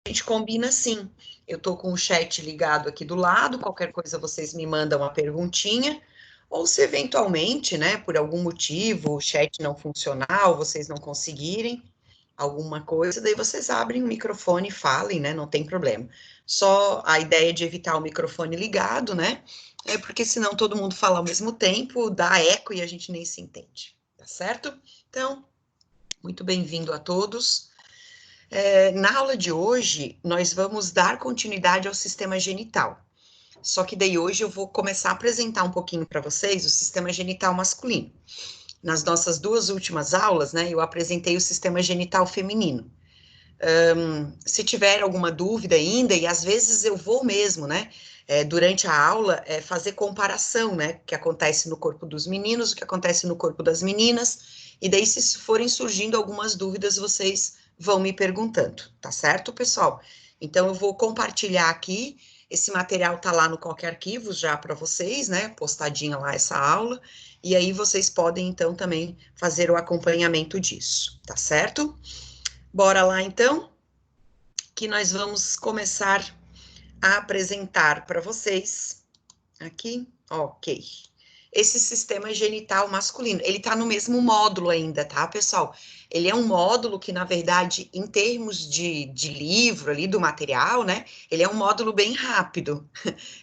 gente combina assim. Eu tô com o chat ligado aqui do lado, qualquer coisa vocês me mandam uma perguntinha, ou se eventualmente, né, por algum motivo o chat não funcionar, ou vocês não conseguirem alguma coisa, daí vocês abrem o microfone e falem, né, não tem problema. Só a ideia de evitar o microfone ligado, né, é porque senão todo mundo fala ao mesmo tempo, dá eco e a gente nem se entende, tá certo? Então, muito bem-vindo a todos. Na aula de hoje, nós vamos dar continuidade ao sistema genital. Só que daí hoje eu vou começar a apresentar um pouquinho para vocês o sistema genital masculino. Nas nossas duas últimas aulas, né, eu apresentei o sistema genital feminino. Se tiver alguma dúvida ainda, e às vezes eu vou mesmo, né, durante a aula, fazer comparação, né, o que acontece no corpo dos meninos, o que acontece no corpo das meninas, e daí se forem surgindo algumas dúvidas, vocês vão me perguntando, tá certo, pessoal? Então eu vou compartilhar aqui, esse material tá lá no Qualquer Arquivo já para vocês, né, postadinha lá essa aula, e aí vocês podem então também fazer o acompanhamento disso, tá certo? Bora lá então, que nós vamos começar a apresentar para vocês aqui, ok. Esse sistema genital masculino, ele tá no mesmo módulo ainda, tá, pessoal? Ele é um módulo que, na verdade, em termos de livro ali, do material, né, ele é um módulo bem rápido.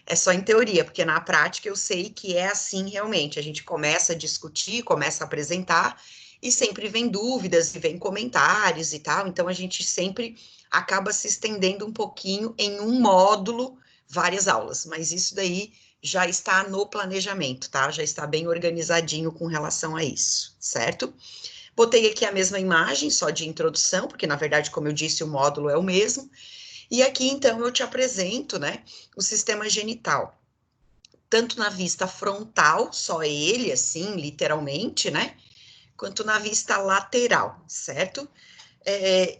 É só em teoria, porque na prática eu sei que é assim realmente. A gente começa a discutir, começa a apresentar, e sempre vem dúvidas e vem comentários e tal, então a gente sempre acaba se estendendo um pouquinho em um módulo, várias aulas, mas isso daí já está no planejamento, tá? Já está bem organizadinho com relação a isso, certo? Botei aqui a mesma imagem, só de introdução, porque na verdade, como eu disse, o módulo é o mesmo. E aqui, então, eu te apresento, né, o sistema genital, tanto na vista frontal, só ele, assim, literalmente, né, quanto na vista lateral, certo?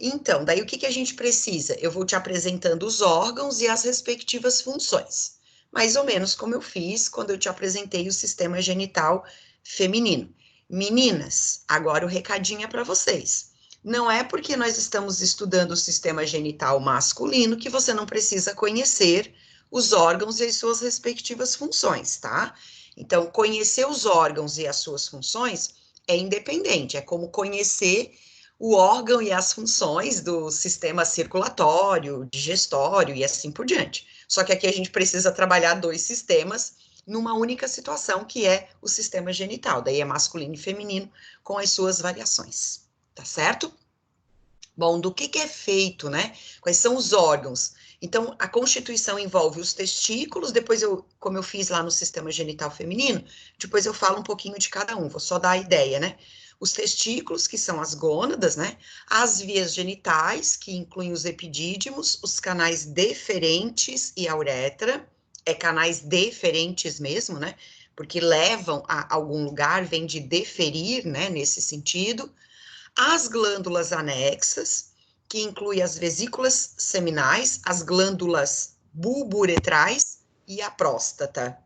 Então, daí o que a gente precisa? Eu vou te apresentando os órgãos e as respectivas funções, mais ou menos como eu fiz quando eu te apresentei o sistema genital feminino. Meninas, agora o recadinho é para vocês. Não é porque nós estamos estudando o sistema genital masculino que você não precisa conhecer os órgãos e as suas respectivas funções, tá? Então, conhecer os órgãos e as suas funções é independente, é como conhecer o órgão e as funções do sistema circulatório, digestório e assim por diante. Só que aqui a gente precisa trabalhar dois sistemas numa única situação, que é o sistema genital, daí é masculino e feminino, com as suas variações, tá certo? Bom, do que é feito, né? Quais são os órgãos? Então, a constituição envolve os testículos, depois como eu fiz lá no sistema genital feminino, depois eu falo um pouquinho de cada um, vou só dar a ideia, né? Os testículos, que são as gônadas, né? As vias genitais, que incluem os epidídimos, os canais deferentes e a uretra, canais deferentes mesmo, né? Porque levam a algum lugar, vem de deferir, né? Nesse sentido. As glândulas anexas, que inclui as vesículas seminais, as glândulas bulburetrais e a próstata.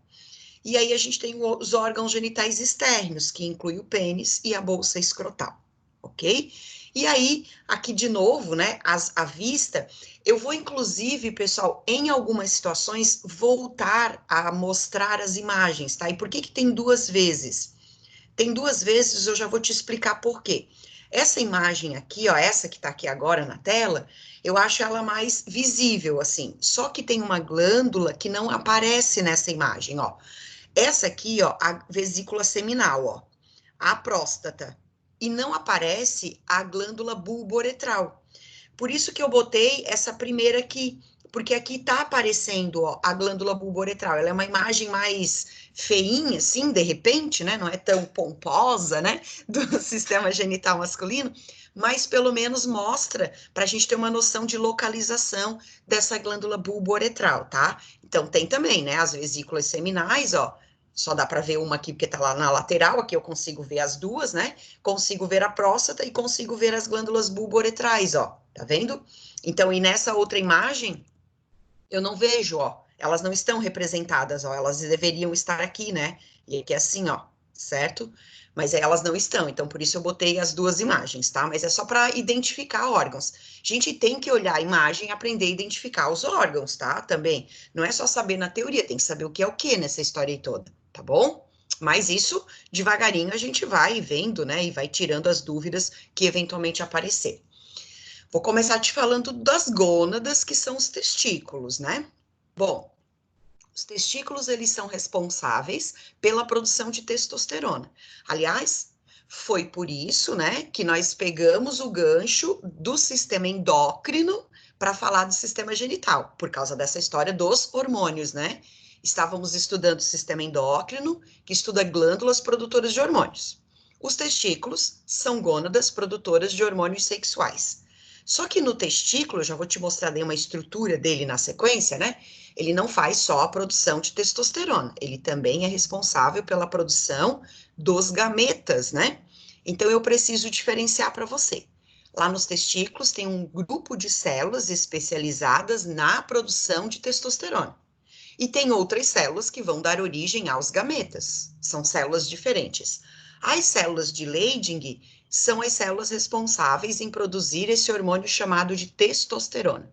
E aí a gente tem os órgãos genitais externos, que inclui o pênis e a bolsa escrotal, ok? E aí, aqui de novo, né, a vista, eu vou inclusive, pessoal, em algumas situações, voltar a mostrar as imagens, tá? E por que tem duas vezes? Tem duas vezes, eu já vou te explicar por quê. Essa imagem aqui, ó, essa que tá aqui agora na tela, eu acho ela mais visível, assim. Só que tem uma glândula que não aparece nessa imagem, ó. Essa aqui, ó, a vesícula seminal, ó, a próstata. E não aparece a glândula bulboretral. Por isso que eu botei essa primeira aqui, porque aqui tá aparecendo, ó, a glândula bulboretral. Ela é uma imagem mais feinha, assim, de repente, né? Não é tão pomposa, né? Do sistema genital masculino, mas pelo menos mostra para a gente ter uma noção de localização dessa glândula bulboretral, tá? Então tem também, né? As vesículas seminais, ó. Só dá para ver uma aqui porque tá lá na lateral, aqui eu consigo ver as duas, né? Consigo ver a próstata e consigo ver as glândulas bulboretrais, ó. Tá vendo? Então, e nessa outra imagem, eu não vejo, ó. Elas não estão representadas, ó. Elas deveriam estar aqui, né? E aqui assim, ó. certo? Mas elas não estão, então por isso eu botei as duas imagens, tá? Mas é só para identificar órgãos. A gente tem que olhar a imagem e aprender a identificar os órgãos, tá? Também. Não é só saber na teoria, tem que saber o que é o que nessa história aí toda, tá bom? Mas isso, devagarinho, a gente vai vendo, né? E vai tirando as dúvidas que eventualmente aparecer. Vou começar te falando das gônadas, que são os testículos, né? Bom, os testículos, eles são responsáveis pela produção de testosterona. Aliás, foi por isso, né, que nós pegamos o gancho do sistema endócrino para falar do sistema genital, por causa dessa história dos hormônios, né? Estávamos estudando o sistema endócrino, que estuda glândulas produtoras de hormônios. Os testículos são gônadas produtoras de hormônios sexuais. Só que no testículo, já vou te mostrar daí uma estrutura dele na sequência, né? Ele não faz só a produção de testosterona, ele também é responsável pela produção dos gametas, né? Então eu preciso diferenciar para você. Lá nos testículos tem um grupo de células especializadas na produção de testosterona. E tem outras células que vão dar origem aos gametas. São células diferentes. As células de Leydig são as células responsáveis em produzir esse hormônio chamado de testosterona.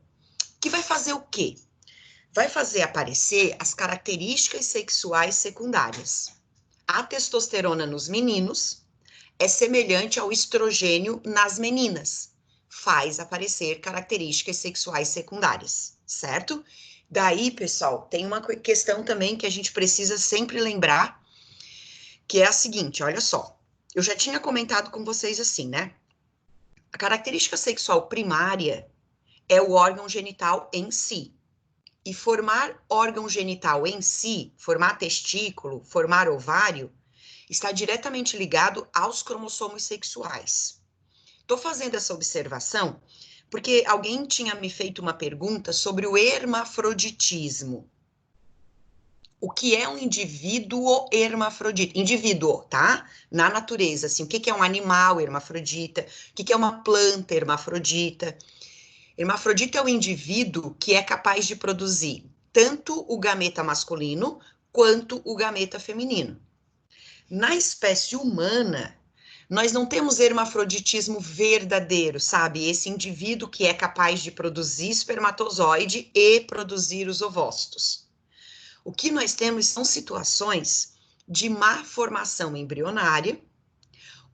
Que vai fazer o quê? Vai fazer aparecer as características sexuais secundárias. A testosterona nos meninos é semelhante ao estrogênio nas meninas. Faz aparecer características sexuais secundárias, certo? Daí, pessoal, tem uma questão também que a gente precisa sempre lembrar, que é a seguinte, olha só. Eu já tinha comentado com vocês assim, né? A característica sexual primária é o órgão genital em si. E formar órgão genital em si, formar testículo, formar ovário, está diretamente ligado aos cromossomos sexuais. Estou fazendo essa observação porque alguém tinha me feito uma pergunta sobre o hermafroditismo. O que é um indivíduo hermafrodita? Indivíduo, tá? Na natureza, assim, o que é um animal hermafrodita? O que é uma planta hermafrodita? Hermafrodita é o indivíduo que é capaz de produzir tanto o gameta masculino quanto o gameta feminino. Na espécie humana, nós não temos hermafroditismo verdadeiro, sabe? Esse indivíduo que é capaz de produzir espermatozoide e produzir os ovócitos. O que nós temos são situações de má formação embrionária,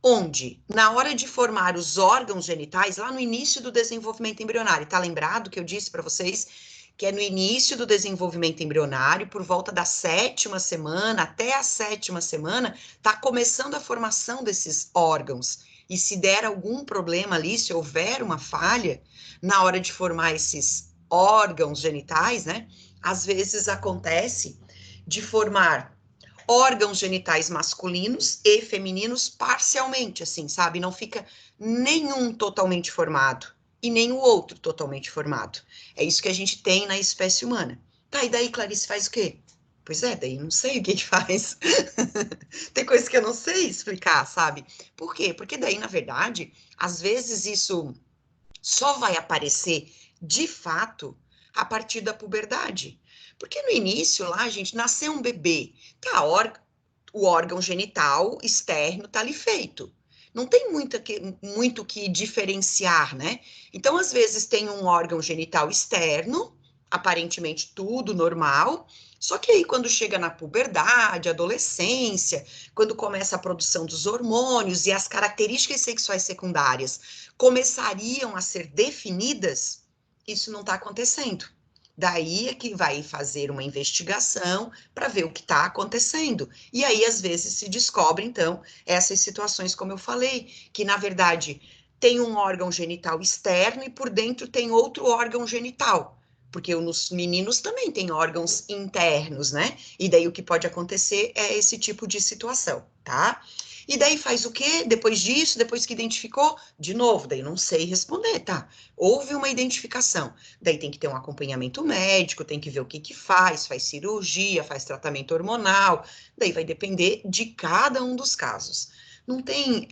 onde, na hora de formar os órgãos genitais, lá no início do desenvolvimento embrionário, tá lembrado que eu disse para vocês que é no início do desenvolvimento embrionário, por volta da 7ª semana, até a 7ª semana, tá começando a formação desses órgãos. E se der algum problema ali, se houver uma falha, na hora de formar esses órgãos genitais, né, às vezes acontece de formar órgãos genitais masculinos e femininos parcialmente, assim, sabe? Não fica nenhum totalmente formado e nem o outro totalmente formado. É isso que a gente tem na espécie humana. Tá, e daí, Clarice, faz o quê? Pois é, daí não sei o que faz. Tem coisas que eu não sei explicar, sabe? Por quê? Porque daí, na verdade, às vezes isso só vai aparecer de fato a partir da puberdade. Porque no início lá, gente, nasceu um bebê, tá, o órgão genital externo tá ali feito. Não tem muito que diferenciar, né? Então, às vezes, tem um órgão genital externo, aparentemente tudo normal, só que aí, quando chega na puberdade, adolescência, quando começa a produção dos hormônios e as características sexuais secundárias começariam a ser definidas, isso não está acontecendo. Daí é que vai fazer uma investigação para ver o que está acontecendo. E aí, às vezes, se descobre, então, essas situações, como eu falei, que na verdade tem um órgão genital externo e por dentro tem outro órgão genital. Porque nos meninos também tem órgãos internos, né? E daí o que pode acontecer é esse tipo de situação, tá? E daí faz o quê? Depois disso, depois que identificou, de novo, daí não sei responder, tá? Houve uma identificação, daí tem que ter um acompanhamento médico, tem que ver o que faz cirurgia, faz tratamento hormonal, daí vai depender de cada um dos casos. Não tem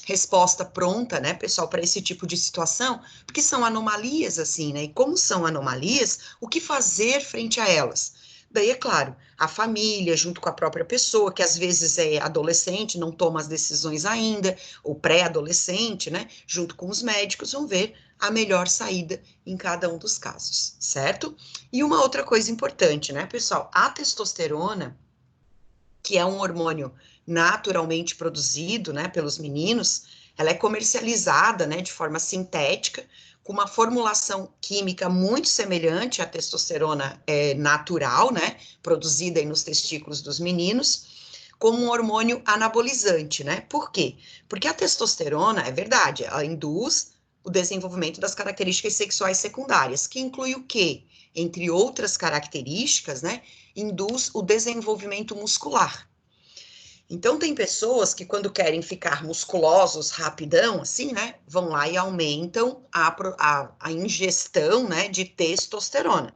resposta pronta, né, pessoal, para esse tipo de situação, porque são anomalias assim, né? E como são anomalias, o que fazer frente a elas? Daí, é claro, a família, junto com a própria pessoa, que às vezes é adolescente, não toma as decisões ainda, ou pré-adolescente, né? Junto com os médicos, vão ver a melhor saída em cada um dos casos, certo? E uma outra coisa importante, né, pessoal? A testosterona, que é um hormônio naturalmente produzido, né, pelos meninos, ela é comercializada, né, de forma sintética, com uma formulação química muito semelhante à testosterona natural, né, produzida aí nos testículos dos meninos, como um hormônio anabolizante, né? Por quê? Porque a testosterona, é verdade, ela induz o desenvolvimento das características sexuais secundárias, que inclui o quê? Entre outras características, né, induz o desenvolvimento muscular. Então, tem pessoas que, quando querem ficar musculosos rapidão, assim, né, vão lá e aumentam a ingestão, né, de testosterona.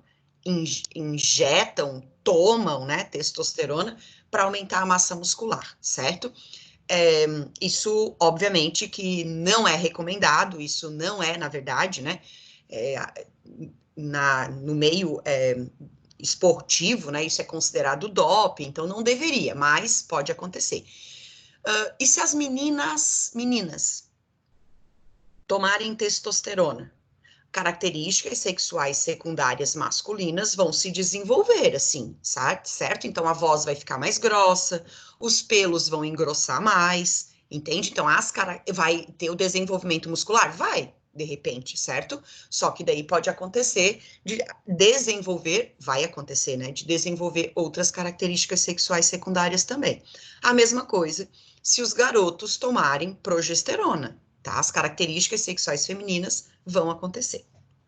Injetam, tomam, né, testosterona para aumentar a massa muscular, certo? Isso, obviamente, que não é recomendado, isso não é, na verdade, né, é, no meio esportivo, né, isso é considerado doping, então não deveria, mas pode acontecer. E se as meninas tomarem testosterona? Características sexuais secundárias masculinas vão se desenvolver, assim, certo? Então a voz vai ficar mais grossa, os pelos vão engrossar mais, entende? Então vai ter o desenvolvimento muscular? Vai, de repente, certo? Só que daí pode acontecer de desenvolver, vai acontecer, né? De desenvolver outras características sexuais secundárias também. A mesma coisa se os garotos tomarem progesterona, tá? As características sexuais femininas vão acontecer,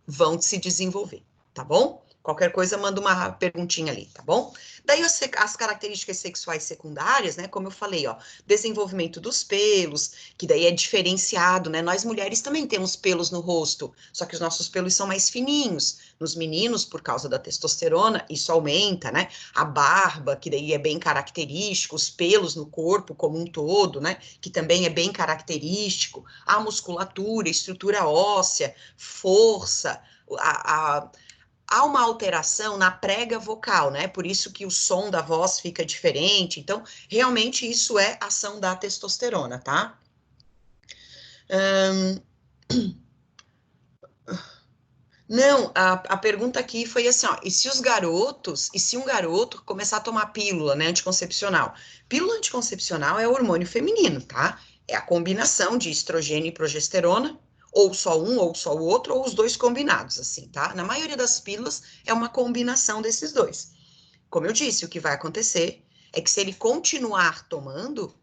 vão se desenvolver, tá bom? Qualquer coisa, manda uma perguntinha ali, tá bom? Daí as características sexuais secundárias, né? Como eu falei, ó, desenvolvimento dos pelos, que daí é diferenciado, né? Nós mulheres também temos pelos no rosto, só que os nossos pelos são mais fininhos. Nos meninos, por causa da testosterona, isso aumenta, né? A barba, que daí é bem característico, os pelos no corpo como um todo, né? Que também é bem característico, a musculatura, estrutura óssea, força, há uma alteração na prega vocal, né? Por isso que o som da voz fica diferente. Então, realmente, isso é ação da testosterona, tá? Não, a pergunta aqui foi assim, ó, e se um garoto começar a tomar pílula, né, anticoncepcional? Pílula anticoncepcional é hormônio feminino, tá? É a combinação de estrogênio e progesterona, ou só um, ou só o outro, ou os dois combinados, assim, tá? Na maioria das pílulas é uma combinação desses dois. Como eu disse, o que vai acontecer é que se ele continuar tomando,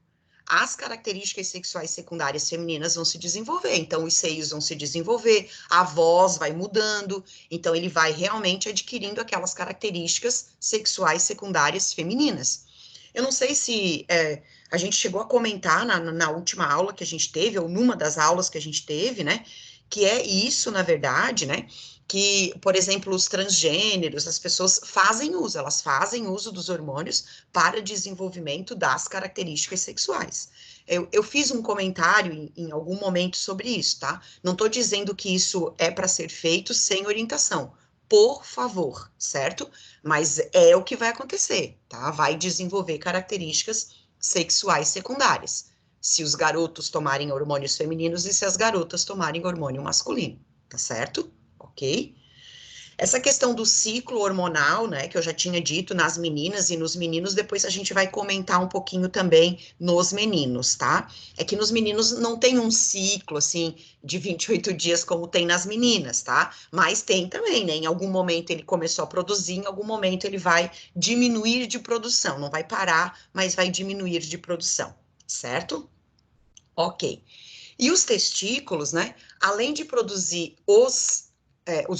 as características sexuais secundárias femininas vão se desenvolver, então os seios vão se desenvolver, a voz vai mudando, então ele vai realmente adquirindo aquelas características sexuais secundárias femininas. Eu não sei se a gente chegou a comentar na última aula que a gente teve, ou numa das aulas que a gente teve, né, que é isso, na verdade, né, que, por exemplo, os transgêneros, as pessoas elas fazem uso dos hormônios para desenvolvimento das características sexuais. Eu fiz um comentário em algum momento sobre isso, tá? Não estou dizendo que isso é para ser feito sem orientação, por favor, certo? Mas é o que vai acontecer, tá? Vai desenvolver características sexuais secundárias. Se os garotos tomarem hormônios femininos e se as garotas tomarem hormônio masculino, tá certo? Ok? Essa questão do ciclo hormonal, né, que eu já tinha dito nas meninas e nos meninos, depois a gente vai comentar um pouquinho também nos meninos, tá? É que nos meninos não tem um ciclo, assim, de 28 dias como tem nas meninas, tá? Mas tem também, né? Em algum momento ele começou a produzir, em algum momento ele vai diminuir de produção, não vai parar, mas vai diminuir de produção, certo? Ok. E os testículos, né, além de produzir os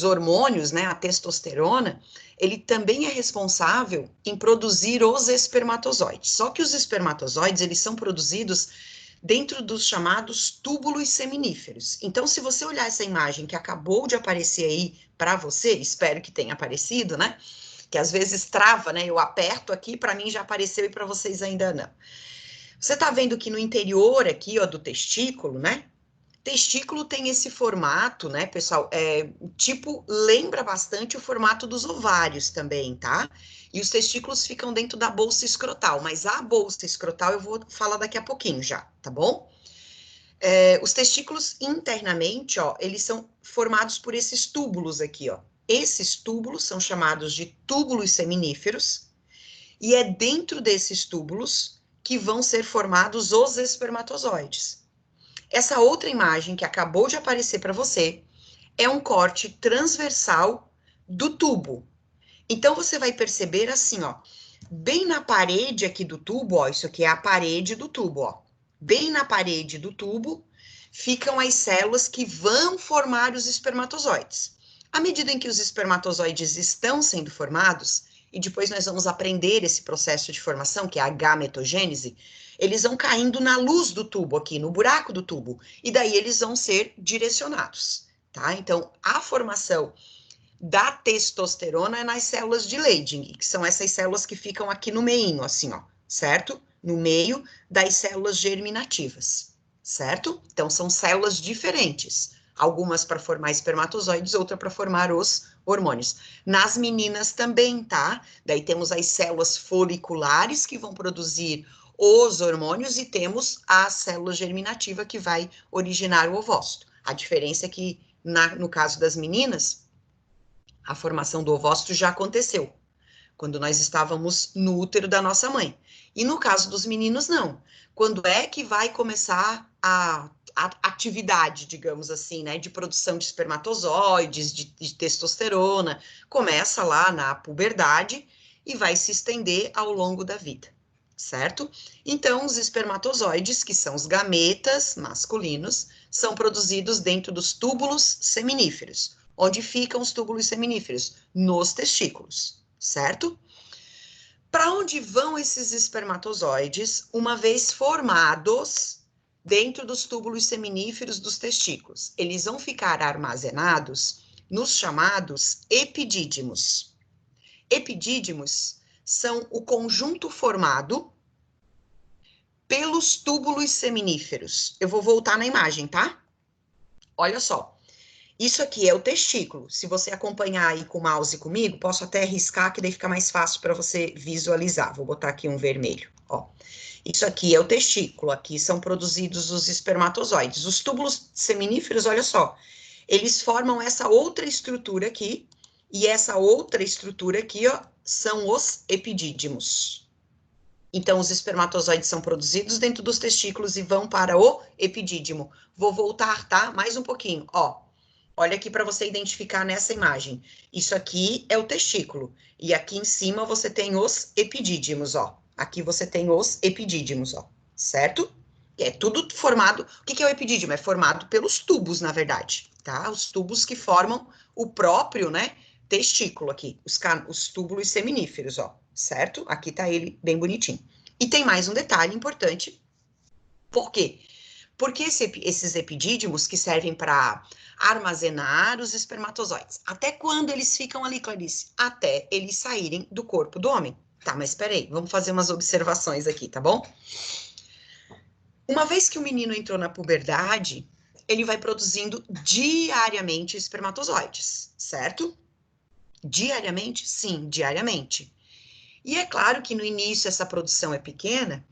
hormônios, né, a testosterona, ele também é responsável em produzir os espermatozoides. Só que os espermatozoides, eles são produzidos dentro dos chamados túbulos seminíferos. Então, se você olhar essa imagem que acabou de aparecer aí para você, espero que tenha aparecido, né, que às vezes trava, né, eu aperto aqui, para mim já apareceu e para vocês ainda não. Você está vendo que no interior aqui, ó, do testículo, né, Testículo tem esse formato, né, pessoal? Tipo, lembra bastante o formato dos ovários também, tá? E os testículos ficam dentro da bolsa escrotal, mas a bolsa escrotal eu vou falar daqui a pouquinho já, tá bom? Os testículos internamente, ó, eles são formados por esses túbulos aqui, ó. Esses túbulos são chamados de túbulos seminíferos, e é dentro desses túbulos que vão ser formados os espermatozoides. Essa outra imagem que acabou de aparecer para você é um corte transversal do tubo. Então, você vai perceber assim, ó, bem na parede aqui do tubo, ó, isso aqui é a parede do tubo, ó. Bem na parede do tubo ficam as células que vão formar os espermatozoides. À medida em que os espermatozoides estão sendo formados, e depois nós vamos aprender esse processo de formação, que é a gametogênese, eles vão caindo na luz do tubo aqui, no buraco do tubo, e daí eles vão ser direcionados, tá? Então, a formação da testosterona é nas células de Leydig, que são essas células que ficam aqui no meinho, assim, ó, certo? No meio das células germinativas, certo? Então, são células diferentes, algumas para formar espermatozoides, outra para formar os hormônios. Nas meninas também, tá? Daí temos as células foliculares que vão produzir os hormônios e temos a célula germinativa que vai originar o ovócito. A diferença é que, no caso das meninas, a formação do ovócito já aconteceu, quando nós estávamos no útero da nossa mãe. E no caso dos meninos, não. Quando é que vai começar a atividade, digamos assim, né, de produção de espermatozoides, de testosterona? Começa lá na puberdade e vai se estender ao longo da vida, certo? Então, os espermatozoides, que são os gametas masculinos, são produzidos dentro dos túbulos seminíferos. Onde ficam os túbulos seminíferos? Nos testículos, certo? Para onde vão esses espermatozoides, uma vez formados dentro dos túbulos seminíferos dos testículos? Eles vão ficar armazenados nos chamados epidídimos. Epidídimos são o conjunto formado pelos túbulos seminíferos. Eu vou voltar na imagem, tá? Olha só. Isso aqui é o testículo. Se você acompanhar aí com o mouse comigo, posso até riscar, que daí fica mais fácil para você visualizar. Vou botar aqui um vermelho, ó. Isso aqui é o testículo, aqui são produzidos os espermatozoides. Os túbulos seminíferos, olha só, eles formam essa outra estrutura aqui, e essa outra estrutura aqui, ó, são os epidídimos. Então, os espermatozoides são produzidos dentro dos testículos e vão para o epidídimo. Vou voltar, tá? Mais um pouquinho, ó. Olha aqui para você identificar nessa imagem. Isso aqui é o testículo. E aqui em cima você tem os epidídimos, ó. Aqui você tem os epidídimos, ó. Certo? E é tudo formado. O que é o epidídimo? É formado pelos tubos, na verdade, tá? Os tubos que formam o próprio, né, testículo aqui. Os túbulos seminíferos, ó. Certo? Aqui tá ele bem bonitinho. E tem mais um detalhe importante. Por quê? Porque esses epidídimos que servem para armazenar os espermatozoides. Até quando eles ficam ali, Clarice? Até eles saírem do corpo do homem. Tá, mas espera aí, vamos fazer umas observações aqui, tá bom? Uma vez que o menino entrou na puberdade, ele vai produzindo diariamente espermatozoides, certo? Diariamente? Sim, diariamente. E é claro que no início essa produção é pequena,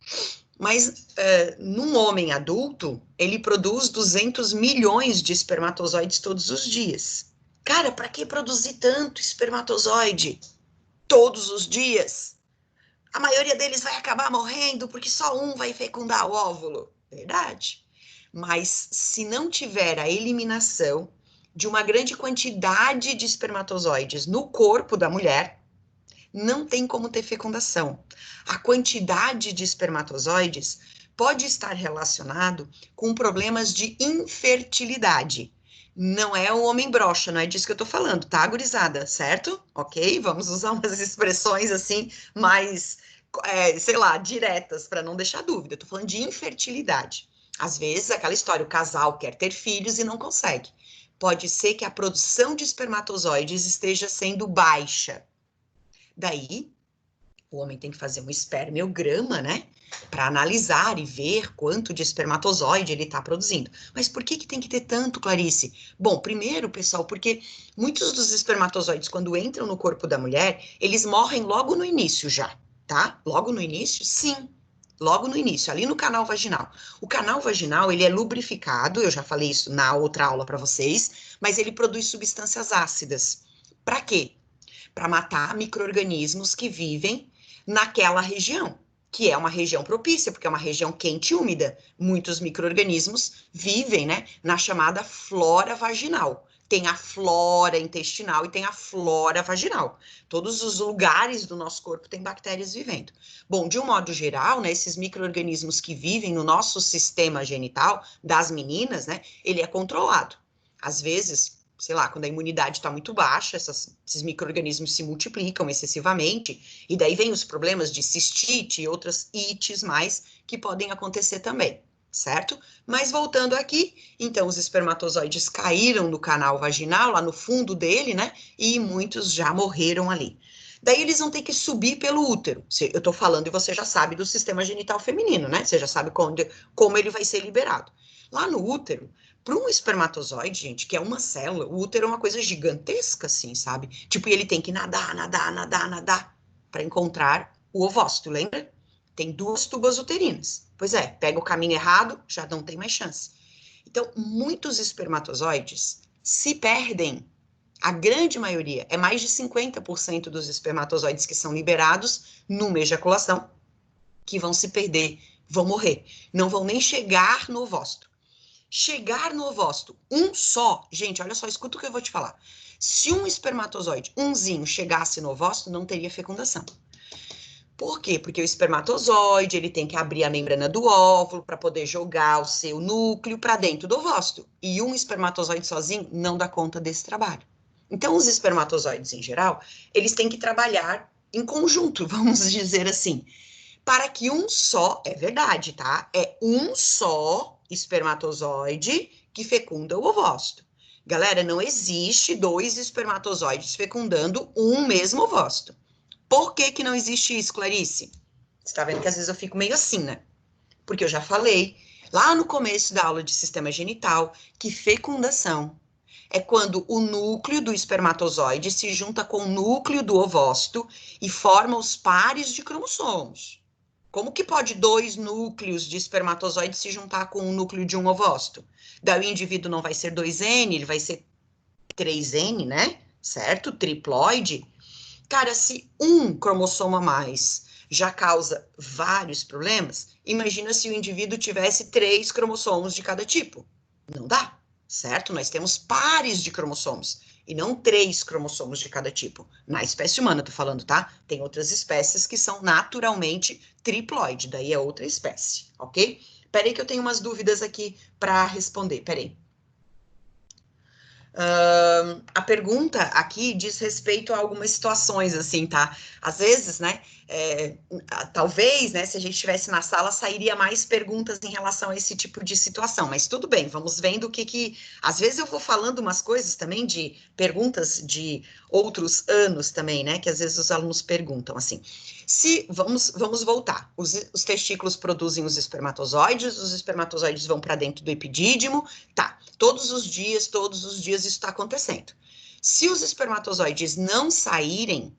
mas num homem adulto, ele produz 200 milhões de espermatozoides todos os dias. Cara, para que produzir tanto espermatozoide todos os dias? A maioria deles vai acabar morrendo porque só um vai fecundar o óvulo. Verdade. Mas se não tiver a eliminação de uma grande quantidade de espermatozoides no corpo da mulher, não tem como ter fecundação. A quantidade de espermatozoides pode estar relacionado com problemas de infertilidade. Não é o homem broxa, não é disso que eu tô falando, tá, gurizada? Certo? Ok? Vamos usar umas expressões assim mais, sei lá, diretas, para não deixar dúvida. Eu tô falando de infertilidade. Às vezes, aquela história, o casal quer ter filhos e não consegue. Pode ser que a produção de espermatozoides esteja sendo baixa. Daí, O homem tem que fazer um espermeograma, né? Para analisar e ver quanto de espermatozoide ele está produzindo. Mas por que tem que ter tanto, Clarice? Bom, primeiro, pessoal, porque muitos dos espermatozoides, quando entram no corpo da mulher, eles morrem logo no início já, tá? Logo no início, sim. Logo no início, ali no canal vaginal. O canal vaginal, ele é lubrificado, eu já falei isso na outra aula para vocês, mas ele produz substâncias ácidas. Para quê? Para matar micro-organismos que vivem naquela região, que é uma região propícia, porque é uma região quente e úmida. Muitos micro-organismos vivem, né, na chamada flora vaginal. Tem a flora intestinal e tem a flora vaginal. Todos os lugares do nosso corpo têm bactérias vivendo. Bom, de um modo geral, né, esses micro-organismos que vivem no nosso sistema genital, das meninas, né, ele é controlado. Às vezes, sei lá, quando a imunidade está muito baixa, esses micro-organismos se multiplicam excessivamente, e daí vem os problemas de cistite e outras ites mais que podem acontecer também, certo? Mas voltando aqui, então os espermatozoides caíram no canal vaginal, lá no fundo dele, né? E muitos já morreram ali. Daí eles vão ter que subir pelo útero. Eu tô falando e você já sabe do sistema genital feminino, né? Você já sabe como ele vai ser liberado. Lá no útero, para um espermatozoide, gente, que é uma célula, o útero é uma coisa gigantesca, assim, sabe? Tipo, ele tem que nadar, nadar, nadar, nadar para encontrar o ovócito, lembra? Tem 2 tubas uterinas. Pois é, pega o caminho errado, já não tem mais chance. Então, muitos espermatozoides se perdem. A grande maioria, é mais de 50% dos espermatozoides que são liberados numa ejaculação, que vão se perder, vão morrer. Não vão nem chegar no ovócito. Chegar no ovócito, um só, gente, olha só, escuta o que eu vou te falar. Se um espermatozoide, umzinho, chegasse no ovócito, não teria fecundação. Por quê? Porque o espermatozoide, ele tem que abrir a membrana do óvulo para poder jogar o seu núcleo para dentro do ovócito. E um espermatozoide sozinho não dá conta desse trabalho. Então, os espermatozoides, em geral, eles têm que trabalhar em conjunto, vamos dizer assim, para que um só, é verdade, tá? É um só espermatozoide que fecunda o ovócito. Galera, não existe 2 espermatozoides fecundando um mesmo ovócito. Por que não existe isso, Clarice? Você tá vendo que às vezes eu fico meio assim, né? Porque eu já falei lá no começo da aula de sistema genital que fecundação é quando o núcleo do espermatozoide se junta com o núcleo do ovócito e forma os pares de cromossomos. Como que pode 2 núcleos de espermatozoide se juntar com o núcleo de um ovócito? Daí o indivíduo não vai ser 2N, ele vai ser 3N, né? Certo? Triploide. Cara, se um cromossomo a mais já causa vários problemas, imagina se o indivíduo tivesse 3 cromossomos de cada tipo. Não dá, certo? Nós temos pares de cromossomos e não 3 cromossomos de cada tipo. Na espécie humana, tô falando, tá? Tem outras espécies que são naturalmente triploide, daí é outra espécie, ok? Peraí que eu tenho umas dúvidas aqui para responder, peraí. A pergunta aqui diz respeito a algumas situações, assim, tá? Às vezes, né, talvez, né, se a gente estivesse na sala, sairia mais perguntas em relação a esse tipo de situação, mas tudo bem, vamos vendo o que... Às vezes eu vou falando umas coisas também de perguntas de outros anos também, né, que às vezes os alunos perguntam, assim. Vamos voltar. Os testículos produzem os espermatozoides vão para dentro do epidídimo, tá. Todos os dias isso está acontecendo. Se os espermatozoides não saírem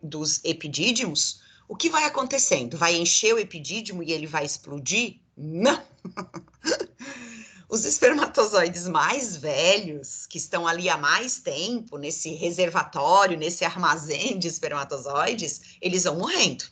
dos epidídimos, o que vai acontecendo? Vai encher o epidídimo e ele vai explodir? Não! Os espermatozoides mais velhos, que estão ali há mais tempo, nesse reservatório, nesse armazém de espermatozoides, eles vão morrendo.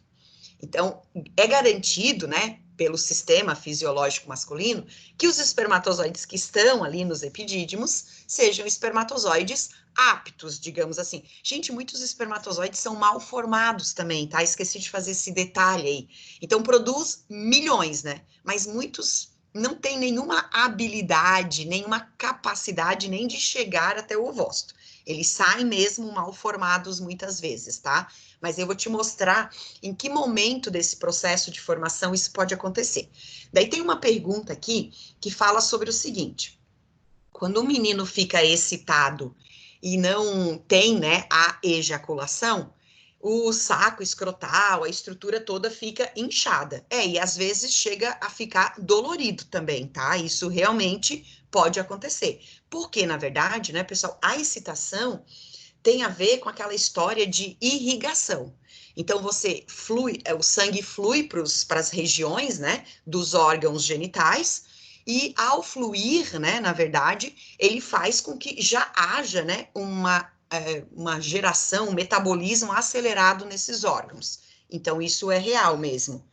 Então, é garantido, né, pelo sistema fisiológico masculino, que os espermatozoides que estão ali nos epidídimos sejam espermatozoides aptos, digamos assim. Gente, muitos espermatozoides são mal formados também, tá? Esqueci de fazer esse detalhe aí. Então, produz milhões, né? Mas muitos não têm nenhuma habilidade, nenhuma capacidade nem de chegar até o ovócito. Eles saem mesmo mal formados muitas vezes, tá? Mas eu vou te mostrar em que momento desse processo de formação isso pode acontecer. Daí tem uma pergunta aqui que fala sobre o seguinte: quando o menino fica excitado e não tem, né, a ejaculação, o saco escrotal, a estrutura toda fica inchada. E às vezes chega a ficar dolorido também, tá? Isso realmente pode acontecer. Porque, na verdade, né, pessoal, a excitação tem a ver com aquela história de irrigação. Então, você flui, o sangue flui para as regiões, né, dos órgãos genitais, e ao fluir, né, na verdade, ele faz com que já haja, né, uma geração, um metabolismo acelerado nesses órgãos. Então, isso é real mesmo.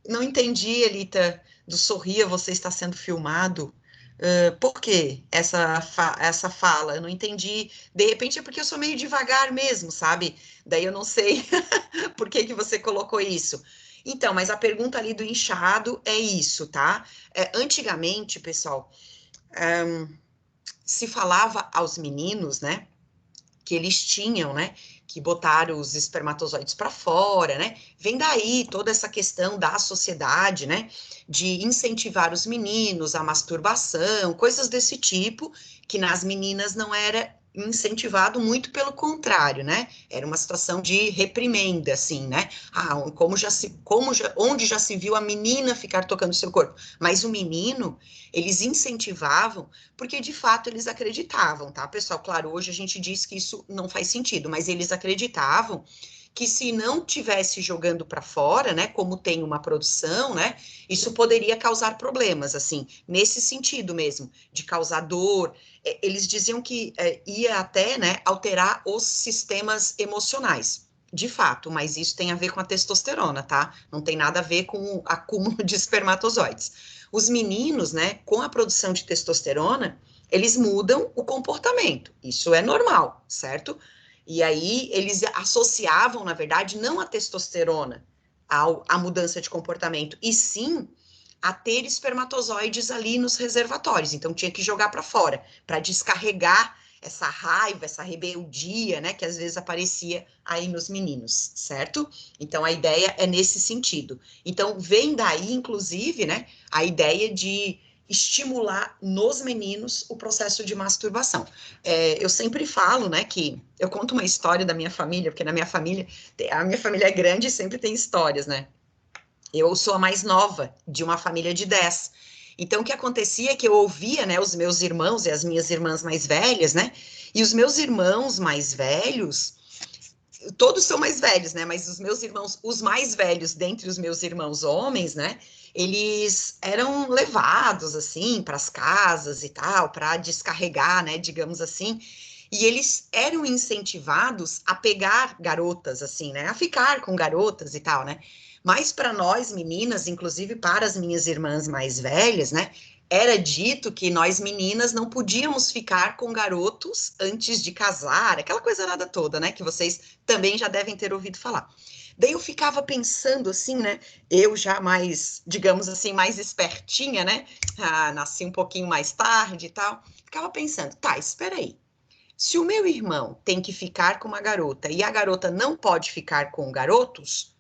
Não entendi, Elita, do Sorria, você está sendo filmado. Por que essa fala? Eu não entendi. De repente é porque eu sou meio devagar mesmo, sabe? Daí eu não sei por que que você colocou isso. Então, mas a pergunta ali do inchado é isso, tá? Antigamente, pessoal, se falava aos meninos, né, que eles tinham, né, que botar os espermatozoides para fora, né? Vem daí toda essa questão da sociedade, né, de incentivar os meninos à masturbação, coisas desse tipo, que nas meninas não era incentivado, muito pelo contrário, né? Era uma situação de reprimenda, assim, né? Onde já se viu a menina ficar tocando seu corpo, mas o menino, eles incentivavam porque de fato eles acreditavam, tá, pessoal? Claro, hoje a gente diz que isso não faz sentido, mas eles acreditavam que se não tivesse jogando para fora, né, como tem uma produção, né, isso poderia causar problemas, assim, nesse sentido mesmo, de causar dor. Eles diziam que ia até, né, alterar os sistemas emocionais. De fato, mas isso tem a ver com a testosterona, tá? Não tem nada a ver com o acúmulo de espermatozoides. Os meninos, né, com a produção de testosterona, eles mudam o comportamento. Isso é normal, certo? E aí eles associavam, na verdade, não a testosterona à mudança de comportamento, e sim a ter espermatozoides ali nos reservatórios. Então tinha que jogar para fora, para descarregar essa raiva, essa rebeldia, né, que às vezes aparecia aí nos meninos, certo? Então a ideia é nesse sentido. Então vem daí, inclusive, né, a ideia de estimular nos meninos o processo de masturbação. Eu sempre falo, né, que eu conto uma história da minha família, porque na minha família, a minha família é grande e sempre tem histórias, né? Eu sou a mais nova de uma família de 10. Então, o que acontecia é que eu ouvia, né, os meus irmãos e as minhas irmãs mais velhas, né? E os meus irmãos mais velhos, todos são mais velhos, né? Mas os meus irmãos, os mais velhos dentre os meus irmãos homens, né? Eles eram levados assim para as casas e tal, para descarregar, né? Digamos assim. E eles eram incentivados a pegar garotas, assim, né? A ficar com garotas e tal, né? Mas para nós meninas, inclusive para as minhas irmãs mais velhas, né? Era dito que nós meninas não podíamos ficar com garotos antes de casar, aquela coisa nada toda, né? Que vocês também já devem ter ouvido falar. Daí eu ficava pensando assim, né? Eu já mais, digamos assim, mais espertinha, né? Nasci um pouquinho mais tarde e tal. Ficava pensando, tá, espera aí. Se o meu irmão tem que ficar com uma garota e a garota não pode ficar com garotos,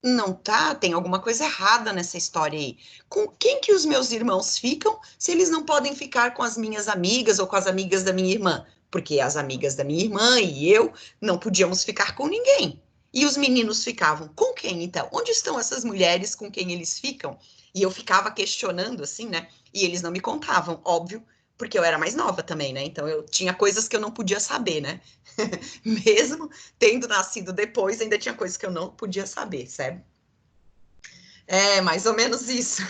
não tá, tem alguma coisa errada nessa história aí. Com quem que os meus irmãos ficam se eles não podem ficar com as minhas amigas ou com as amigas da minha irmã? Porque as amigas da minha irmã e eu não podíamos ficar com ninguém. E os meninos ficavam com quem então? Onde estão essas mulheres com quem eles ficam? E eu ficava questionando assim, né? E eles não me contavam, óbvio, porque eu era mais nova também, né? Então eu tinha coisas que eu não podia saber, né? Mesmo tendo nascido depois, ainda tinha coisas que eu não podia saber, sabe? Mais ou menos isso.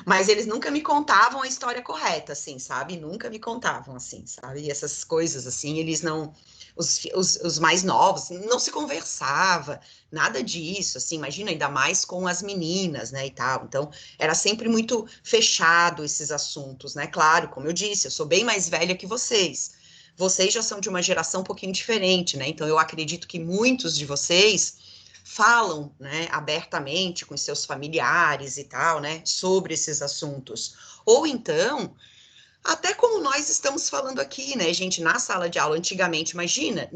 Mas eles nunca me contavam a história correta, assim, sabe? Nunca me contavam, assim, sabe? E essas coisas, assim, eles não. Os mais novos, não se conversava, nada disso, assim, imagina, ainda mais com as meninas, né, e tal. Então, era sempre muito fechado esses assuntos, né? Claro, como eu disse, eu sou bem mais velha que vocês. Vocês já são de uma geração um pouquinho diferente, né? Então, eu acredito que muitos de vocês falam, né, abertamente com seus familiares e tal, né, sobre esses assuntos. Ou então, até como nós estamos falando aqui, né, gente, na sala de aula antigamente, imagina,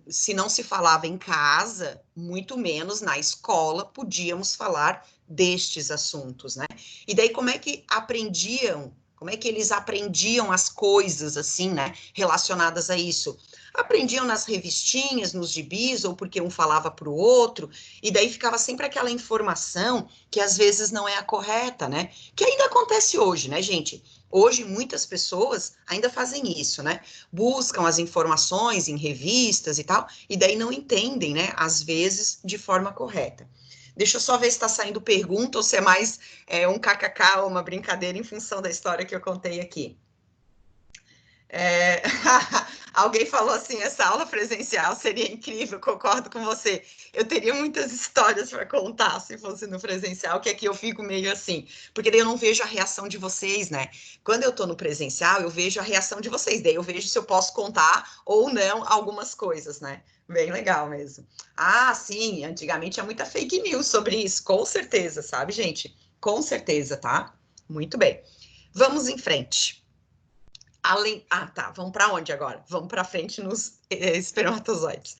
se não se falava em casa, muito menos na escola podíamos falar destes assuntos, né? E daí como é que aprendiam Como é que eles aprendiam as coisas, assim, né, relacionadas a isso? Aprendiam nas revistinhas, nos gibis, ou porque um falava para o outro, e daí ficava sempre aquela informação que às vezes não é a correta, né? Que ainda acontece hoje, né, gente? Hoje muitas pessoas ainda fazem isso, né? Buscam as informações em revistas e tal, e daí não entendem, né, às vezes, de forma correta. Deixa eu só ver se está saindo pergunta ou se é mais um kkk ou uma brincadeira em função da história que eu contei aqui. Alguém falou assim, essa aula presencial seria incrível, concordo com você. Eu teria muitas histórias para contar se fosse no presencial, que aqui eu fico meio assim, porque daí eu não vejo a reação de vocês, né? Quando eu estou no presencial, eu vejo a reação de vocês, daí eu vejo se eu posso contar ou não algumas coisas, né? Bem legal mesmo. Ah, sim, antigamente tinha muita fake news sobre isso, com certeza, sabe, gente? Com certeza, tá? Muito bem. Vamos em frente. Tá, vamos para onde agora? Vamos para frente nos espermatozoides.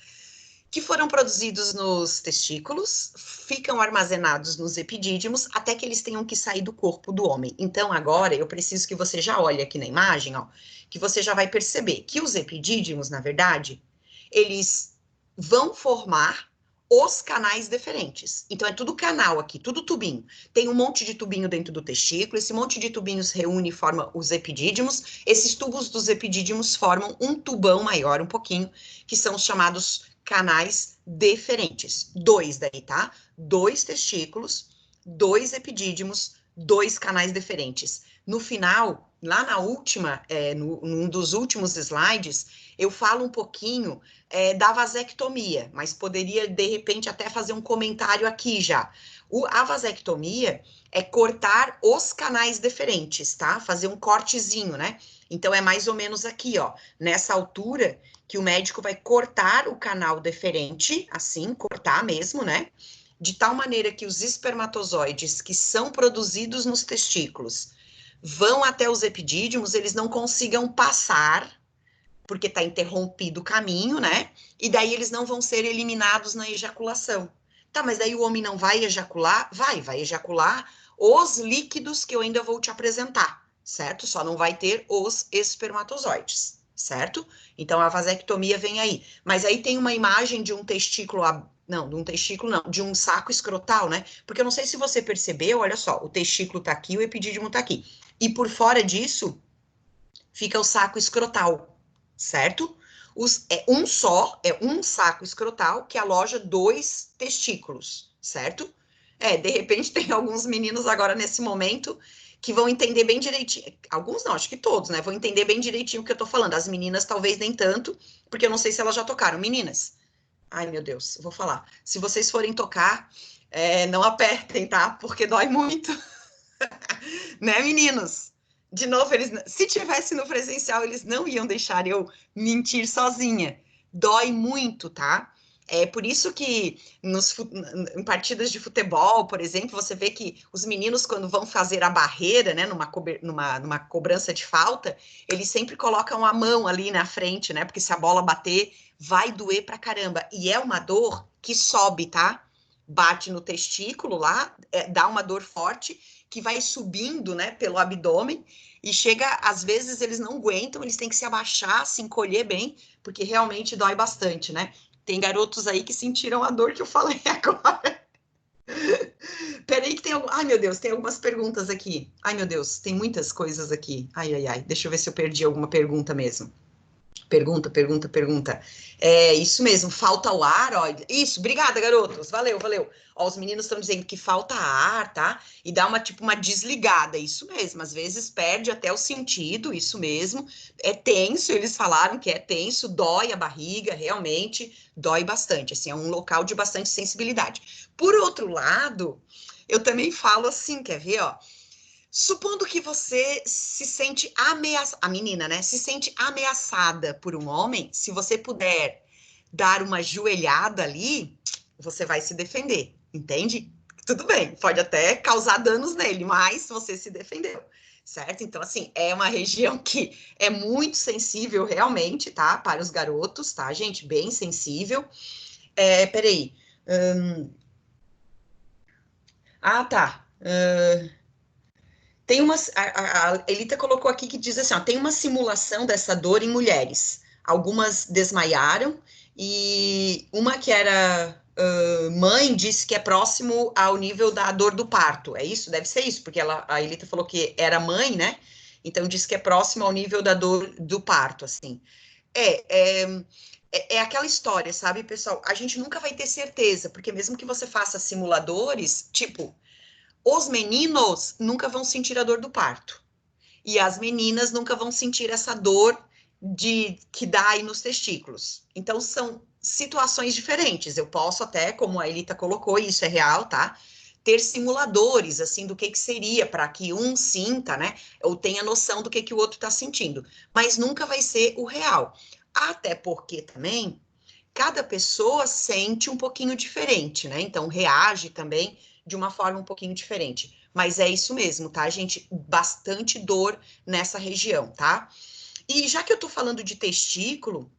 Que foram produzidos nos testículos, ficam armazenados nos epidídimos até que eles tenham que sair do corpo do homem. Então, agora, eu preciso que você já olhe aqui na imagem, ó, que você já vai perceber que os epidídimos, na verdade, eles vão formar os canais deferentes. Então, é tudo canal aqui, tudo tubinho. Tem um monte de tubinho dentro do testículo, esse monte de tubinhos reúne e forma os epidídimos. Esses tubos dos epidídimos formam um tubão maior, um pouquinho, que são os chamados canais deferentes. Dois daí, tá? Dois testículos, dois epidídimos, dois canais deferentes. No final, lá na última, num dos últimos slides, eu falo um pouquinho da vasectomia, mas poderia, de repente, até fazer um comentário aqui já. A vasectomia é cortar os canais deferentes, tá? Fazer um cortezinho, né? Então, é mais ou menos aqui, ó, nessa altura, que o médico vai cortar o canal deferente, assim, cortar mesmo, né? De tal maneira que os espermatozoides que são produzidos nos testículos vão até os epidídimos, eles não consigam passar, porque está interrompido o caminho, né? E daí eles não vão ser eliminados na ejaculação. Tá, mas daí o homem não vai ejacular? Vai ejacular os líquidos que eu ainda vou te apresentar, certo? Só não vai ter os espermatozoides, certo? Então a vasectomia vem aí. Mas aí tem uma imagem de um testículo, não, de um testículo não, de um saco escrotal, né? Porque eu não sei se você percebeu, olha só, o testículo tá aqui, o epidídimo tá aqui. E por fora disso fica o saco escrotal, certo? É um saco escrotal que aloja dois testículos, certo? De repente tem alguns meninos agora nesse momento que vão entender bem direitinho. Alguns não, acho que todos, né? Vão entender bem direitinho o que eu tô falando. As meninas talvez nem tanto, porque eu não sei se elas já tocaram. Meninas, ai meu Deus, eu vou falar. Se vocês forem tocar, não apertem, tá? Porque dói muito. Né, meninos? De novo, se tivesse no presencial, eles não iam deixar eu mentir sozinha. Dói muito, tá? É por isso que em partidas de futebol, por exemplo, você vê que os meninos, quando vão fazer a barreira, né, numa cobrança de falta, eles sempre colocam a mão ali na frente, né? Porque se a bola bater, vai doer pra caramba. E é uma dor que sobe, tá? Bate no testículo lá, dá uma dor forte que vai subindo, né, pelo abdômen e chega, às vezes eles não aguentam, eles têm que se abaixar, se encolher bem, porque realmente dói bastante, né? Tem garotos aí que sentiram a dor que eu falei agora. Peraí que tem algum... Ai, meu Deus, tem algumas perguntas aqui. Ai, meu Deus, tem muitas coisas aqui. Ai, ai, ai. Deixa eu ver se eu perdi alguma pergunta mesmo. Pergunta. É isso mesmo, falta o ar, ó. Isso, obrigada, garotos. Valeu, valeu. Ó, os meninos estão dizendo que falta ar, tá? E dá uma desligada, isso mesmo. Às vezes perde até o sentido, isso mesmo. É tenso, eles falaram que é tenso, dói a barriga, realmente dói bastante. Assim, é um local de bastante sensibilidade. Por outro lado, eu também falo assim, quer ver, ó? Supondo que você se sente ameaçada, a menina, né? Se sente ameaçada por um homem, se você puder dar uma joelhada ali, você vai se defender, entende? Tudo bem, pode até causar danos nele, mas você se defendeu, certo? Então, assim, é uma região que é muito sensível realmente, tá? Para os garotos, tá, gente? Bem sensível. Peraí. Tá. Tem uma, a Elita colocou aqui que diz assim, ó, tem uma simulação dessa dor em mulheres. Algumas desmaiaram e uma que era mãe disse que é próximo ao nível da dor do parto. É isso? Deve ser isso, porque a Elita falou que era mãe, né? Então disse que é próximo ao nível da dor do parto, assim. É aquela história, sabe, pessoal? A gente nunca vai ter certeza, porque mesmo que você faça simuladores, tipo, os meninos nunca vão sentir a dor do parto. E as meninas nunca vão sentir essa dor de que dá aí nos testículos. Então, são situações diferentes. Eu posso até, como a Elita colocou, e isso é real, tá? Ter simuladores, assim, do que seria, para que um sinta, né? Ou tenha noção do que o outro está sentindo. Mas nunca vai ser o real. Até porque também cada pessoa sente um pouquinho diferente, né? Então, reage também de uma forma um pouquinho diferente. Mas é isso mesmo, tá, gente? Bastante dor nessa região, tá? E já que eu tô falando de testículo,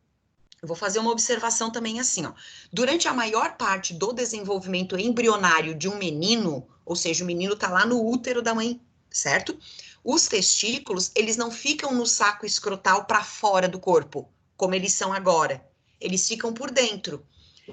eu vou fazer uma observação também assim, ó. Durante a maior parte do desenvolvimento embrionário de um menino, ou seja, o menino tá lá no útero da mãe, certo? Os testículos, eles não ficam no saco escrotal para fora do corpo, como eles são agora. Eles ficam por dentro.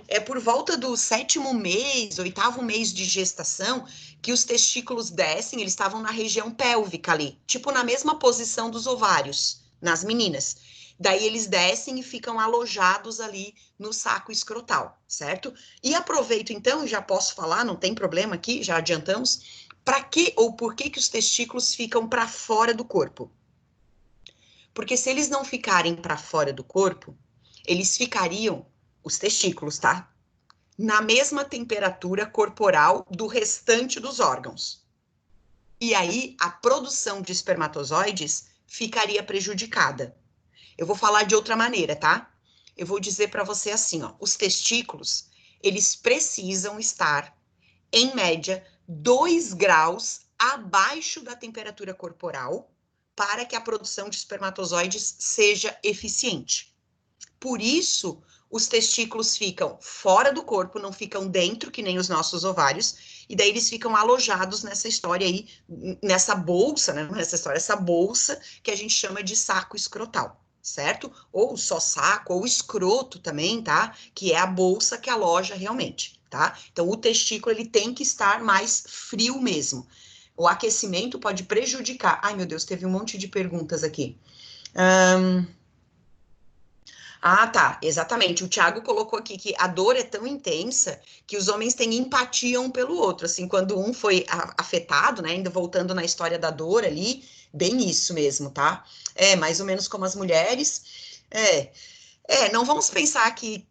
É por volta do 7º mês, 8º mês de gestação, que os testículos descem, eles estavam na região pélvica ali, tipo na mesma posição dos ovários, nas meninas. Daí eles descem e ficam alojados ali no saco escrotal, certo? E aproveito então, já posso falar, não tem problema aqui, já adiantamos, para que ou por que os testículos ficam para fora do corpo? Porque se eles não ficarem para fora do corpo, eles ficariam, os testículos, tá? Na mesma temperatura corporal do restante dos órgãos. E aí, a produção de espermatozoides ficaria prejudicada. Eu vou falar de outra maneira, tá? Eu vou dizer para você assim, ó, os testículos, eles precisam estar, em média, 2 graus abaixo da temperatura corporal para que a produção de espermatozoides seja eficiente. Por isso, os testículos ficam fora do corpo, não ficam dentro, que nem os nossos ovários, e daí eles ficam alojados nessa história aí, nessa bolsa, né? Nessa história, essa bolsa que a gente chama de saco escrotal, certo? Ou só saco, ou escroto também, tá? Que é a bolsa que aloja realmente, tá? Então, o testículo, ele tem que estar mais frio mesmo. O aquecimento pode prejudicar. Ai, meu Deus, teve um monte de perguntas aqui. Ah, tá, exatamente. O Thiago colocou aqui que a dor é tão intensa que os homens têm empatia um pelo outro, assim, quando um foi afetado, né, ainda voltando na história da dor ali, bem isso mesmo, tá? É, mais ou menos como as mulheres. Não vamos pensar que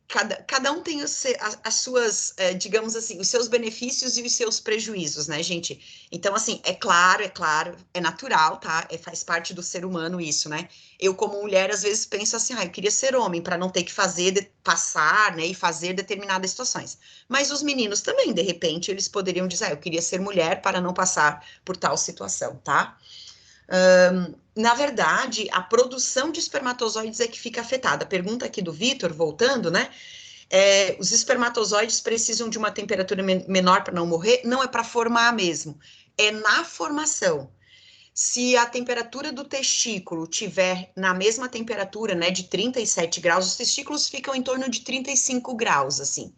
cada um tem as suas, digamos assim, os seus benefícios e os seus prejuízos, né, gente? Então, assim, é claro, é natural, tá? Faz parte do ser humano isso, né? Eu, como mulher, às vezes penso assim, eu queria ser homem para não ter que passar, né, e fazer determinadas situações. Mas os meninos também, de repente, eles poderiam dizer, eu queria ser mulher para não passar por tal situação, tá? Na verdade, a produção de espermatozoides é que fica afetada. A pergunta aqui do Vitor, voltando, né? Os espermatozoides precisam de uma temperatura menor para não morrer? Não, é para formar mesmo. É na formação. Se a temperatura do testículo tiver na mesma temperatura, né, de 37 graus, os testículos ficam em torno de 35 graus, assim.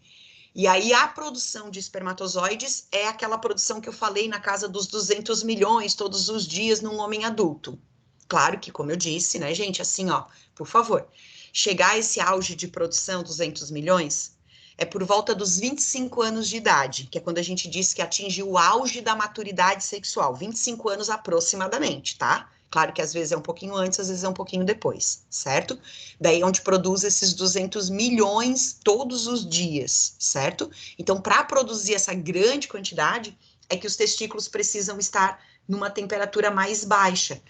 E aí a produção de espermatozoides é aquela produção que eu falei na casa dos 200 milhões todos os dias num homem adulto. Claro que, como eu disse, né, gente, assim, ó, por favor, chegar a esse auge de produção, 200 milhões, é por volta dos 25 anos de idade, que é quando a gente diz que atingiu o auge da maturidade sexual, 25 anos aproximadamente, tá? Claro que às vezes é um pouquinho antes, às vezes é um pouquinho depois, certo? Daí é onde produz esses 200 milhões todos os dias, certo? Então, para produzir essa grande quantidade, é que os testículos precisam estar numa temperatura mais baixa.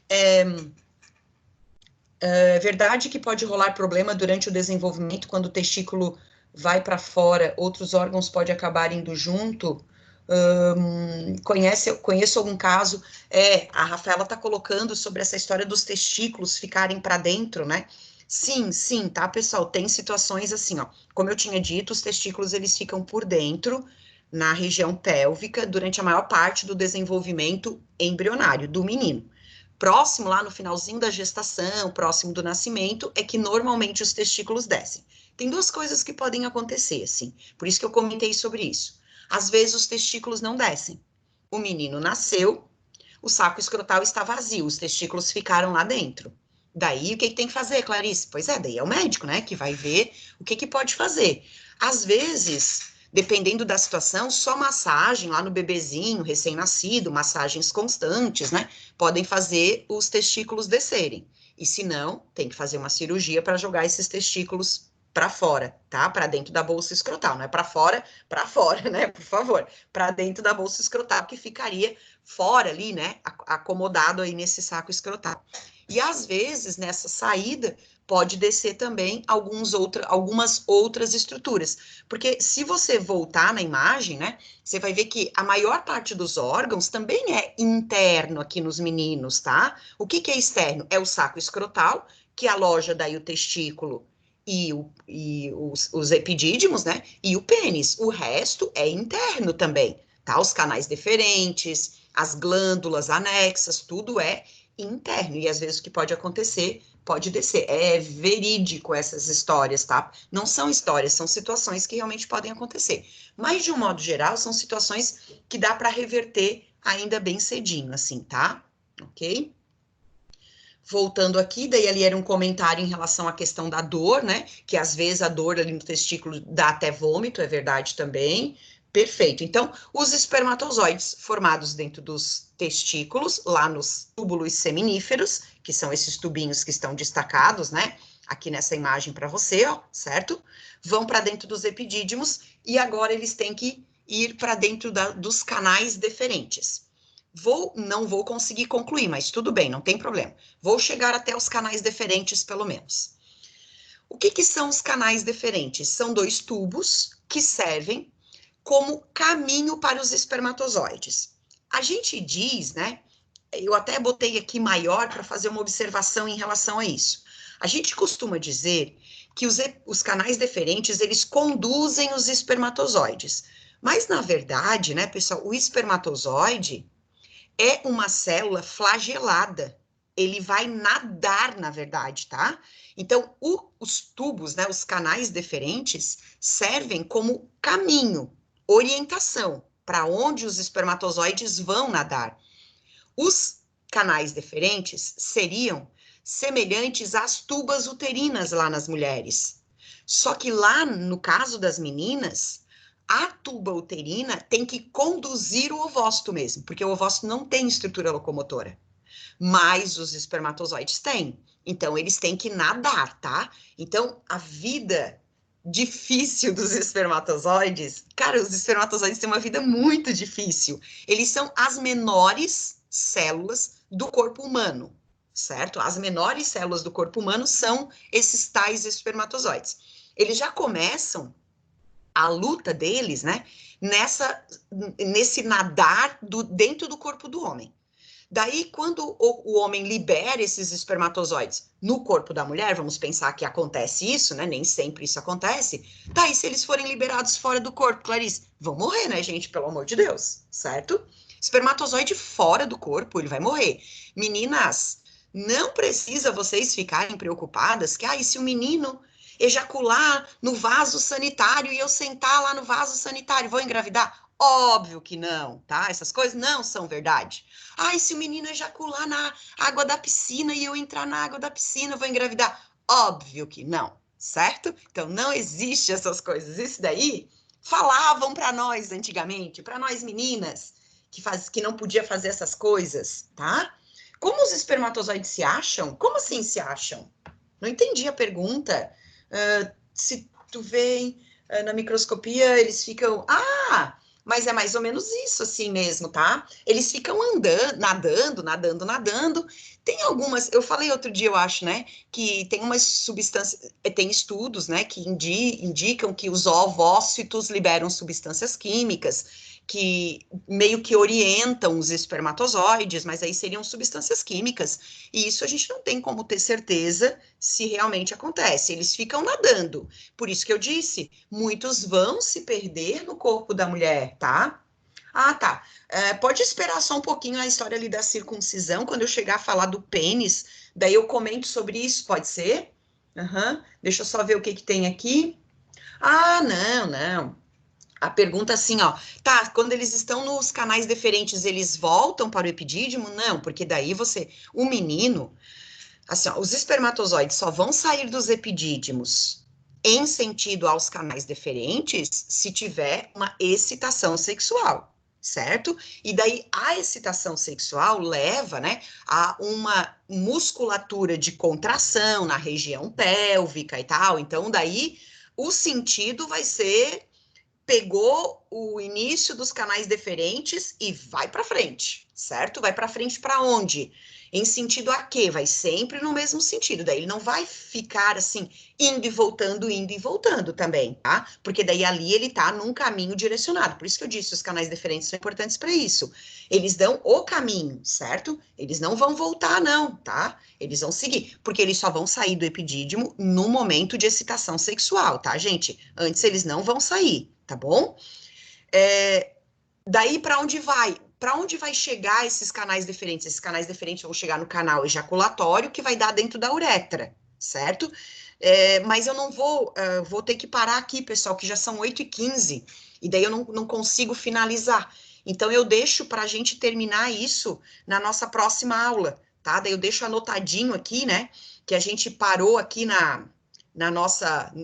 É verdade que pode rolar problema durante o desenvolvimento, quando o testículo vai para fora, outros órgãos podem acabar indo junto. Conheço algum caso, a Rafaela está colocando sobre essa história dos testículos ficarem para dentro, né? Sim, tá, pessoal? Tem situações assim, ó. Como eu tinha dito, os testículos eles ficam por dentro, na região pélvica durante a maior parte do desenvolvimento embrionário do menino. Próximo, lá no finalzinho da gestação, próximo do nascimento, é que normalmente os testículos descem. Tem duas coisas que podem acontecer, assim, por isso que eu comentei sobre isso. Às vezes os testículos não descem. O menino nasceu, o saco escrotal está vazio, os testículos ficaram lá dentro. Daí, o que tem que fazer, Clarice? Pois é, daí é o médico, né, que vai ver o que pode fazer. Às vezes, dependendo da situação, só massagem lá no bebezinho, recém-nascido, massagens constantes, né, podem fazer os testículos descerem. E se não, tem que fazer uma cirurgia para jogar esses testículos para fora, tá? Para dentro da bolsa escrotal, não é para fora, né? Por favor, para dentro da bolsa escrotal, que ficaria fora ali, né? Acomodado aí nesse saco escrotal. E às vezes, nessa saída, pode descer também algumas outras estruturas. Porque se você voltar na imagem, né, você vai ver que a maior parte dos órgãos também é interno aqui nos meninos, tá? O que é externo? É o saco escrotal, que aloja daí o testículo e os epidídimos, né? E o pênis. O resto é interno também, tá? Os canais deferentes, as glândulas anexas, tudo é interno. E às vezes o que pode acontecer pode descer. É verídico essas histórias, tá? Não são histórias, são situações que realmente podem acontecer. Mas, de um modo geral, são situações que dá para reverter ainda bem cedinho, assim, tá? Ok? Voltando aqui, daí ali era um comentário em relação à questão da dor, né? Que às vezes a dor ali no testículo dá até vômito, é verdade também. Perfeito. Então, os espermatozoides formados dentro dos testículos, lá nos túbulos seminíferos, que são esses tubinhos que estão destacados, né? Aqui nessa imagem para você, ó, certo? Vão para dentro dos epidídimos e agora eles têm que ir para dentro dos canais deferentes. Não vou conseguir concluir, mas tudo bem, não tem problema. Vou chegar até os canais deferentes, pelo menos. O que são os canais deferentes? São dois tubos que servem como caminho para os espermatozoides. A gente diz, né? Eu até botei aqui maior para fazer uma observação em relação a isso. A gente costuma dizer que os canais deferentes, eles conduzem os espermatozoides. Mas, na verdade, né, pessoal, o espermatozoide é uma célula flagelada. Ele vai nadar, na verdade, tá? Então, os tubos, né, os canais deferentes, servem como caminho, orientação para onde os espermatozoides vão nadar. Os canais deferentes seriam semelhantes às tubas uterinas lá nas mulheres. Só que lá, no caso das meninas, a tuba uterina tem que conduzir o ovócito mesmo, porque o ovócito não tem estrutura locomotora, mas os espermatozoides têm. Então, eles têm que nadar, tá? Então, a vida difícil dos espermatozoides, cara, os espermatozoides têm uma vida muito difícil. Eles são as menores células do corpo humano, certo? As menores células do corpo humano são esses tais espermatozoides. Eles já começam a luta deles, né, nesse nadar dentro do corpo do homem. Daí, quando o homem libera esses espermatozoides no corpo da mulher, vamos pensar que acontece isso, né? Nem sempre isso acontece. Tá, e se eles forem liberados fora do corpo, Clarice? Vão morrer, né, gente? Pelo amor de Deus, certo? Espermatozoide fora do corpo, ele vai morrer. Meninas, não precisa vocês ficarem preocupadas que, e se o menino ejacular no vaso sanitário e eu sentar lá no vaso sanitário, vou engravidar? Óbvio que não, tá? Essas coisas não são verdade. E se o menino ejacular na água da piscina e eu entrar na água da piscina, eu vou engravidar? Óbvio que não, certo? Então não existe essas coisas. Isso daí falavam para nós antigamente, para nós meninas, que não podia fazer essas coisas, tá? Como os espermatozoides se acham? Como assim se acham? Não entendi a pergunta. Se tu vê na microscopia, eles ficam... mas é mais ou menos isso assim mesmo, tá? Eles ficam nadando. Tem algumas, eu falei outro dia, eu acho, né, que tem umas substâncias, tem estudos, né, que indicam que os ovócitos liberam substâncias químicas que meio que orientam os espermatozoides, mas aí seriam substâncias químicas, e isso a gente não tem como ter certeza se realmente acontece. Eles ficam nadando. Por isso que eu disse, muitos vão se perder no corpo da mulher, tá? Ah, tá. Pode esperar só um pouquinho a história ali da circuncisão, quando eu chegar a falar do pênis, daí eu comento sobre isso, pode ser? Aham. Deixa eu só ver o que que tem aqui. Ah, não, não. A pergunta assim, ó, tá, quando eles estão nos canais deferentes, eles voltam para o epidídimo? Não, porque daí o menino, assim, ó, os espermatozoides só vão sair dos epidídimos em sentido aos canais deferentes se tiver uma excitação sexual, certo? E daí a excitação sexual leva, né, a uma musculatura de contração na região pélvica e tal. Então, daí o sentido vai ser pegou o início dos canais deferentes e vai para frente, certo? Vai para frente para onde? Em sentido a quê? Vai sempre no mesmo sentido. Daí ele não vai ficar assim, indo e voltando também, tá? Porque daí ali ele tá num caminho direcionado. Por isso que eu disse, os canais deferentes são importantes para isso. Eles dão o caminho, certo? Eles não vão voltar, não, tá? Eles vão seguir, porque eles só vão sair do epidídimo no momento de excitação sexual, tá, gente? Antes eles não vão sair, tá bom? Daí para onde vai? Para onde vai chegar esses canais deferentes? Esses canais deferentes vão chegar no canal ejaculatório, que vai dar dentro da uretra, certo? Mas eu não vou ter que parar aqui, pessoal, que já são 8h15, e daí eu não consigo finalizar. Então, eu deixo para a gente terminar isso na nossa próxima aula, tá? Daí eu deixo anotadinho aqui, né? Que a gente parou aqui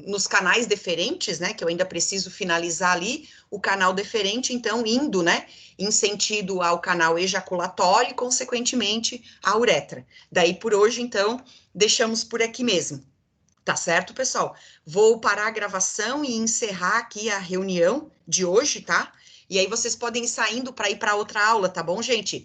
nos canais deferentes, né? Que eu ainda preciso finalizar ali o canal deferente, então, indo, né? Em sentido ao canal ejaculatório e, consequentemente, à uretra. Daí, por hoje, então, deixamos por aqui mesmo. Tá certo, pessoal? Vou parar a gravação e encerrar aqui a reunião de hoje, tá? E aí vocês podem ir saindo para ir para outra aula, tá bom, gente?